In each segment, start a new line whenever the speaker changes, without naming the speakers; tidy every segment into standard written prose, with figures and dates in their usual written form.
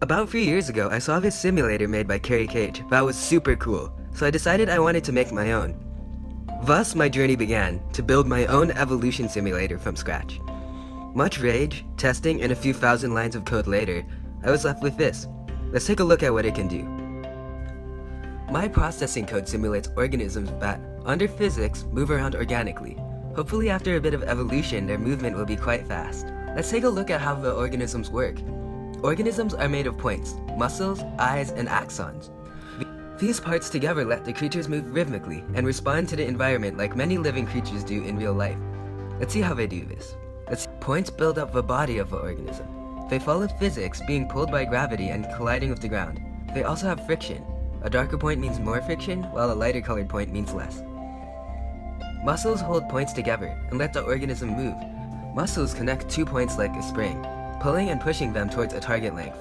About 3 years ago, I saw this simulator made by CaryKh that was super cool, so I decided I wanted to make my own. Thus, my journey began to build my own evolution simulator from scratch. Much rage, testing, and a few thousand lines of code later, I was left with this. Let's take a look at what it can do. My processing code simulates organisms that, under physics, move around organically. Hopefully after a bit of evolution, their movement will be quite fast. Let's take a look at how the organisms work. Organisms are made of points, muscles, eyes, and axons. These parts together let the creatures move rhythmically and respond to the environment like many living creatures do in real life. Let's see how they do this. Points build up the body of the organism. They follow physics, being pulled by gravity and colliding with the ground. They also have friction. A darker point means more friction, while a lighter colored point means less. Muscles hold points together and let the organism move. Muscles connect 2 points like a spring, pulling and pushing them towards a target length.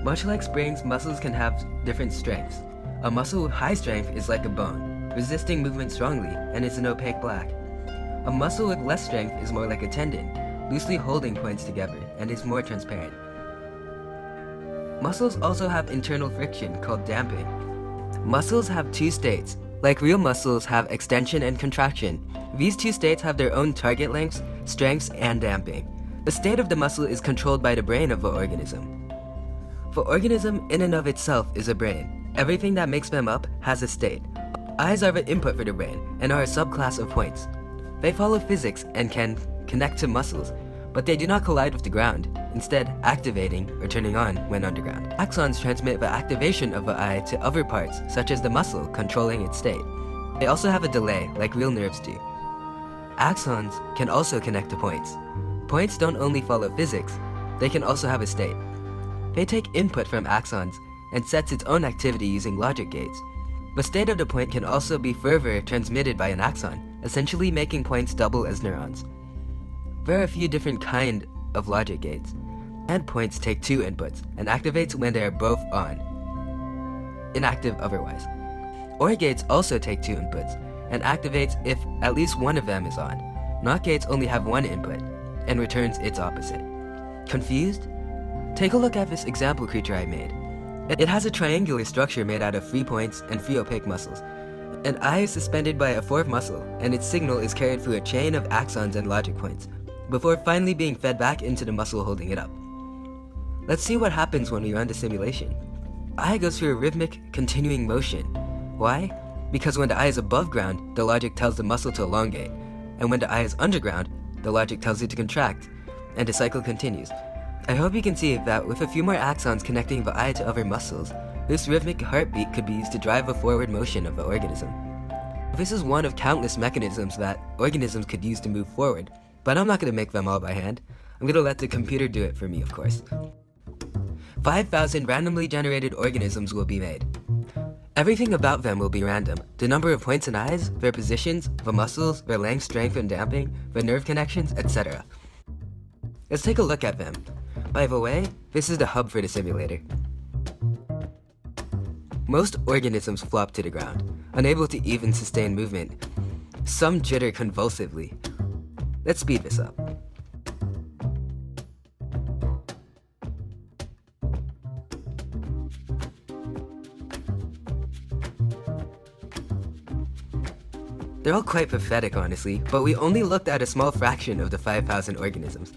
Much like springs, muscles can have different strengths. A muscle with high strength is like a bone, resisting movement strongly, and is an opaque black. A muscle with less strength is more like a tendon, loosely holding points together, and is more transparent. Muscles also have internal friction called damping. Muscles have 2 states. Like real muscles have extension and contraction. These 2 states have their own target lengths, strengths, and damping. The state of the muscle is controlled by the brain of the organism. The organism in and of itself is a brain. Everything that makes them up has a state. Eyes are the input for the brain and are a subclass of points. They follow physics and can connect to muscles, but they do not collide with the ground, instead activating or turning on when underground. Axons transmit the activation of the eye to other parts, such as the muscle controlling its state. They also have a delay, like real nerves do. Axons can also connect to points. Points don't only follow physics, they can also have a state. They take input from axons and sets its own activity using logic gates. The state of the point can also be further transmitted by an axon, essentially making points double as neurons. There are a few different kinds of logic gates. And points take 2 inputs and activates when they are both on, inactive otherwise. OR gates also take 2 inputs and activates if at least one of them is on. NOT gates only have 1 input and returns its opposite. Confused? Take a look at this example creature I made. It has a triangular structure made out of 3 points and 3 opaque muscles. An eye is suspended by a 4th muscle, and its signal is carried through a chain of axons and logic points, before finally being fed back into the muscle holding it up. Let's see what happens when we run the simulation. Eye goes through a rhythmic, continuing motion. Why? Because when the eye is above ground, the logic tells the muscle to elongate, and when the eye is underground, the logic tells it to contract, and the cycle continues. I hope you can see that with a few more axons connecting the eye to other muscles, this rhythmic heartbeat could be used to drive the forward motion of the organism. This is one of countless mechanisms that organisms could use to move forward, but I'm not going to make them all by hand. I'm going to let the computer do it for me, of course. 5,000 randomly generated organisms will be made. Everything about them will be random. The number of points and eyes, their positions, the muscles, their length, strength, and damping, the nerve connections, etc. Let's take a look at them. By the way, this is the hub for the simulator. Most organisms flop to the ground, unable to even sustain movement. Some jitter convulsively. Let's speed this up. They're all quite pathetic, honestly, but we only looked at a small fraction of the 5,000 organisms.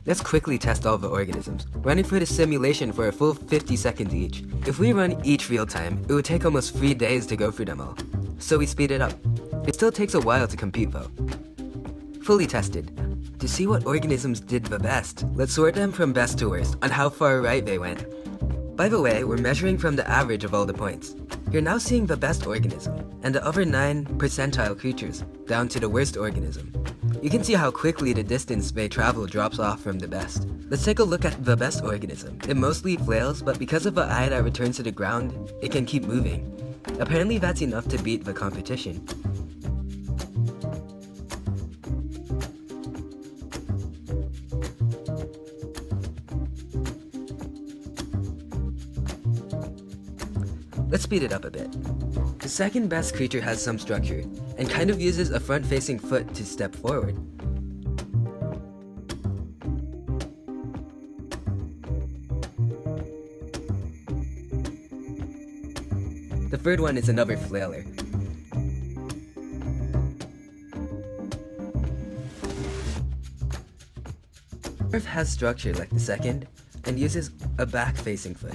Let's quickly test all the organisms, running through the simulation for a full 50 seconds each. If we run each real time, it would take almost 3 days to go through them all, so we speed it up. It still takes a while to compute though. Fully tested. To see what organisms did the best, let's sort them from best to worst on how far right they went. By the way, we're measuring from the average of all the points. You're now seeing the best organism, and the other 9 percentile creatures, down to the worst organism. You can see how quickly the distance they travel drops off from the best. Let's take a look at the best organism. It mostly flails, but because of the eye that returns to the ground, it can keep moving. Apparently that's enough to beat the competition. Let's speed it up a bit. The second best creature has some structure, and kind of uses a front-facing foot to step forward. The third one is another flailer. The fourth has structure like the second, and uses a back-facing foot.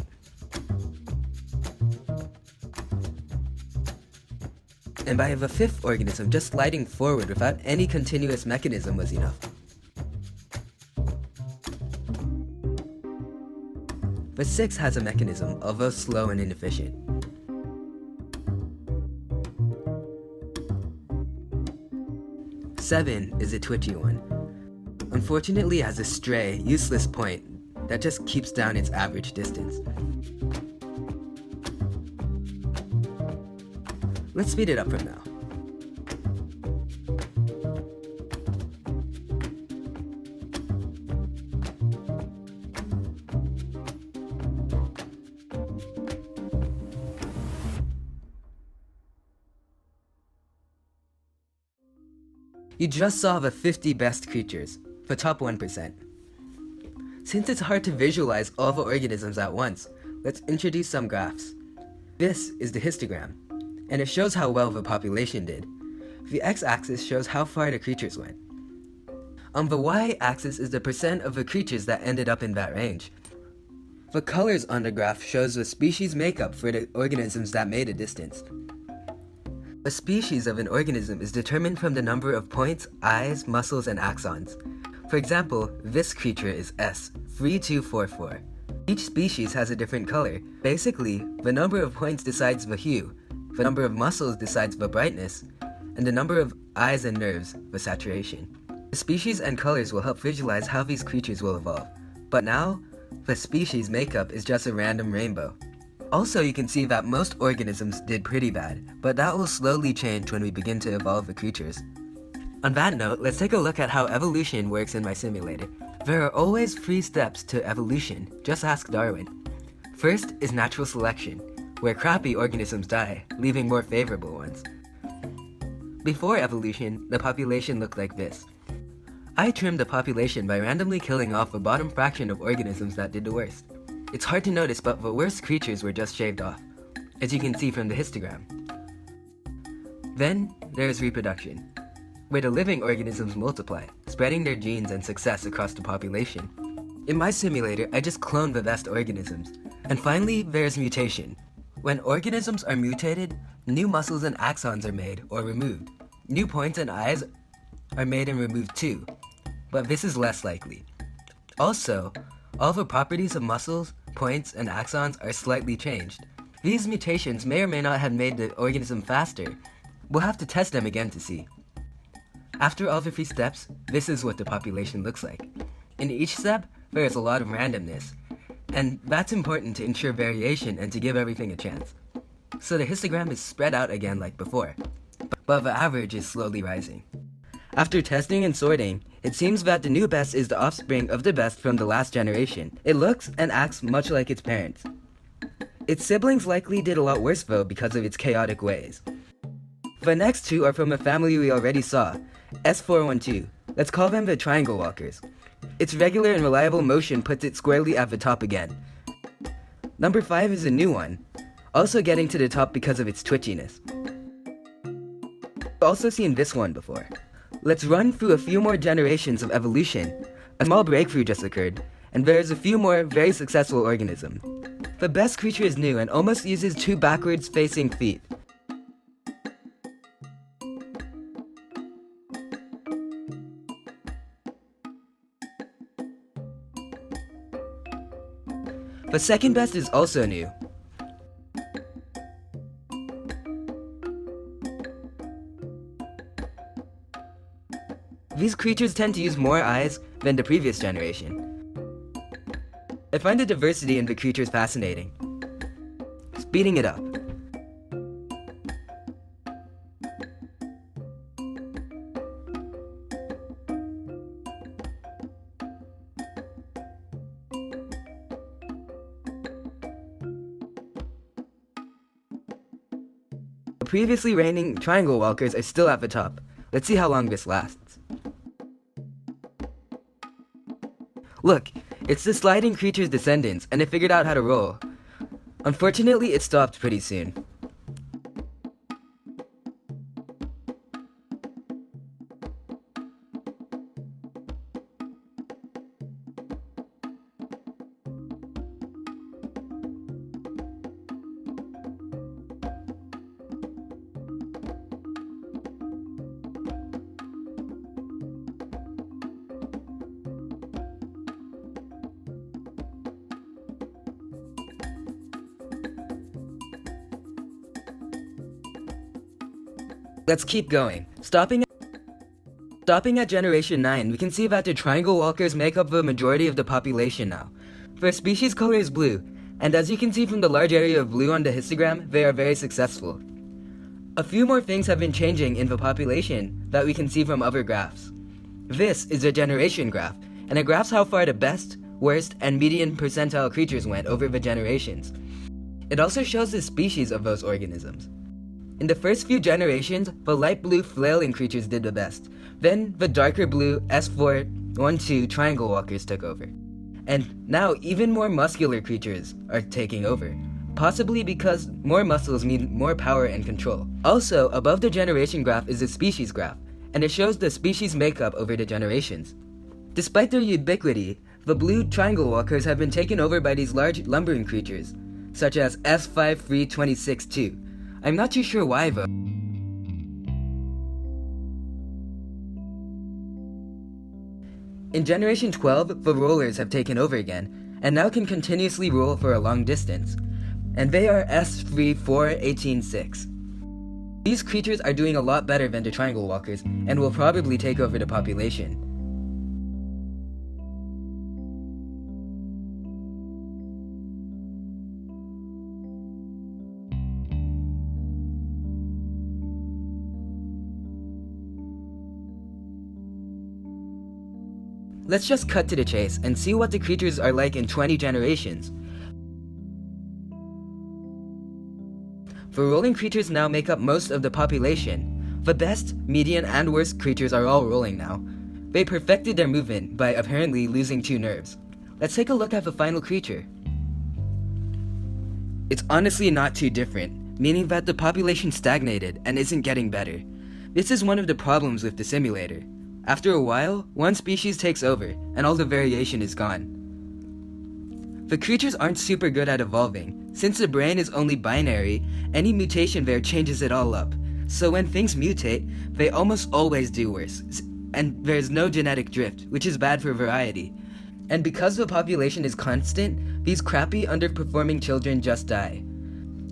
And by the fifth organism, just sliding forward without any continuous mechanism was enough. The sixth has a mechanism, although slow and inefficient. Seven is a twitchy one. Unfortunately, it has a stray, useless point that just keeps down its average distance. Let's speed it up from now. You just saw the 50 best creatures, the top 1%. Since it's hard to visualize all the organisms at once, let's introduce some graphs. This is the histogram, and it shows how well the population did. The x-axis shows how far the creatures went. On the y-axis is the percent of the creatures that ended up in that range. The colors on the graph shows the species makeup for the organisms that made a distance. A species of an organism is determined from the number of points, eyes, muscles, and axons. For example, this creature is S3244. Each species has a different color. Basically, the number of points decides the hue, the number of muscles decides the brightness, and the number of eyes and nerves, the saturation. The species and colors will help visualize how these creatures will evolve. But now, the species makeup is just a random rainbow. Also, you can see that most organisms did pretty bad, but that will slowly change when we begin to evolve the creatures. On that note, let's take a look at how evolution works in my simulator. There are always 3 steps to evolution, just ask Darwin. First is natural selection, where crappy organisms die, leaving more favorable ones. Before evolution, the population looked like this. I trimmed the population by randomly killing off the bottom fraction of organisms that did the worst. It's hard to notice, but the worst creatures were just shaved off, as you can see from the histogram. Then, there is reproduction, where the living organisms multiply, spreading their genes and success across the population. In my simulator, I just cloned the best organisms. And finally, there's mutation. When organisms are mutated, new muscles and axons are made or removed. New points and eyes are made and removed too, but this is less likely. Also, all the properties of muscles, points, and axons are slightly changed. These mutations may or may not have made the organism faster. We'll have to test them again to see. After all the 3 steps, this is what the population looks like. In each step, there is a lot of randomness, and that's important to ensure variation and to give everything a chance. So the histogram is spread out again like before, but the average is slowly rising. After testing and sorting, it seems that the new best is the offspring of the best from the last generation. It looks and acts much like its parents. Its siblings likely did a lot worse though because of its chaotic ways. The next 2 are from a family we already saw, S412. Let's call them the triangle walkers. Its regular and reliable motion puts it squarely at the top again. Number 5 is a new one, also getting to the top because of its twitchiness. We've also seen this one before. Let's run through a few more generations of evolution. A small breakthrough just occurred, and there's a few more very successful organisms. The best creature is new and almost uses 2 backwards facing feet. The second best is also new. These creatures tend to use more eyes than the previous generation. I find the diversity in the creatures fascinating. Speeding it up. The previously reigning triangle walkers are still at the top. Let's see how long this lasts. Look, it's the sliding creature's descendants, and it figured out how to roll. Unfortunately, it stopped pretty soon. Let's keep going. Stopping at Generation 9, we can see that the triangle walkers make up the majority of the population now. Their species color is blue, and as you can see from the large area of blue on the histogram, they are very successful. A few more things have been changing in the population that we can see from other graphs. This is a generation graph, and it graphs how far the best, worst, and median percentile creatures went over the generations. It also shows the species of those organisms. In the first few generations, the light blue flailing creatures did the best. Then the darker blue S4-1-2 triangle walkers took over. And now even more muscular creatures are taking over, possibly because more muscles mean more power and control. Also, above the generation graph is the species graph, and it shows the species makeup over the generations. Despite their ubiquity, the blue triangle walkers have been taken over by these large lumbering creatures, such as S5-326-2. I'm not too sure why though. In Generation 12, the rollers have taken over again, and now can continuously roll for a long distance. And they are S3-4-18-6. These creatures are doing a lot better than the triangle walkers, and will probably take over the population. Let's just cut to the chase and see what the creatures are like in 20 generations. The rolling creatures now make up most of the population. The best, median, and worst creatures are all rolling now. They perfected their movement by apparently losing 2 nerves. Let's take a look at the final creature. It's honestly not too different, meaning that the population stagnated and isn't getting better. This is one of the problems with the simulator. After a while, one species takes over, and all the variation is gone. The creatures aren't super good at evolving. Since the brain is only binary, any mutation there changes it all up. So when things mutate, they almost always do worse. And there's no genetic drift, which is bad for variety. And because the population is constant, these crappy underperforming children just die.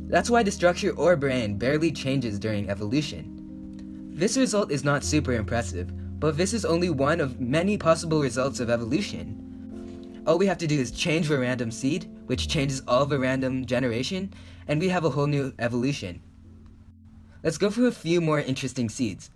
That's why the structure or brain barely changes during evolution. This result is not super impressive, but this is only one of many possible results of evolution. All we have to do is change the random seed, which changes all the random generation, and we have a whole new evolution. Let's go through a few more interesting seeds.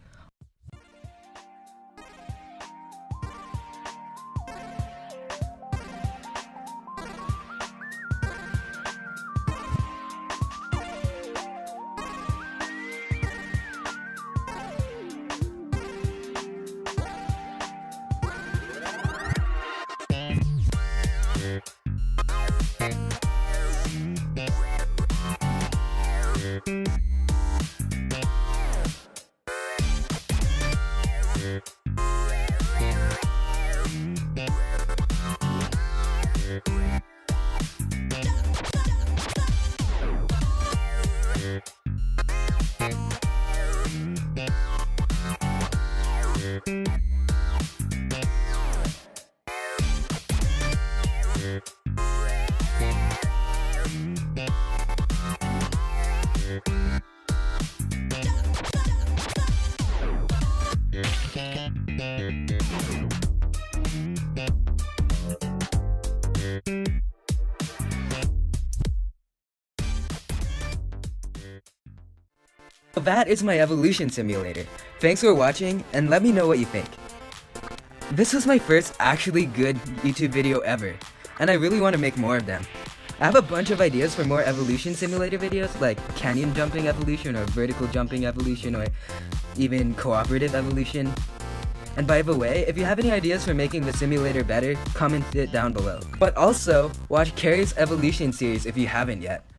That is my evolution simulator. Thanks for watching, and let me know what you think. This was my first actually good YouTube video ever, and I really want to make more of them. I have a bunch of ideas for more evolution simulator videos, like canyon jumping evolution, or vertical jumping evolution, or even cooperative evolution. And by the way, if you have any ideas for making the simulator better, comment it down below. But also, watch CaryKh's evolution series if you haven't yet.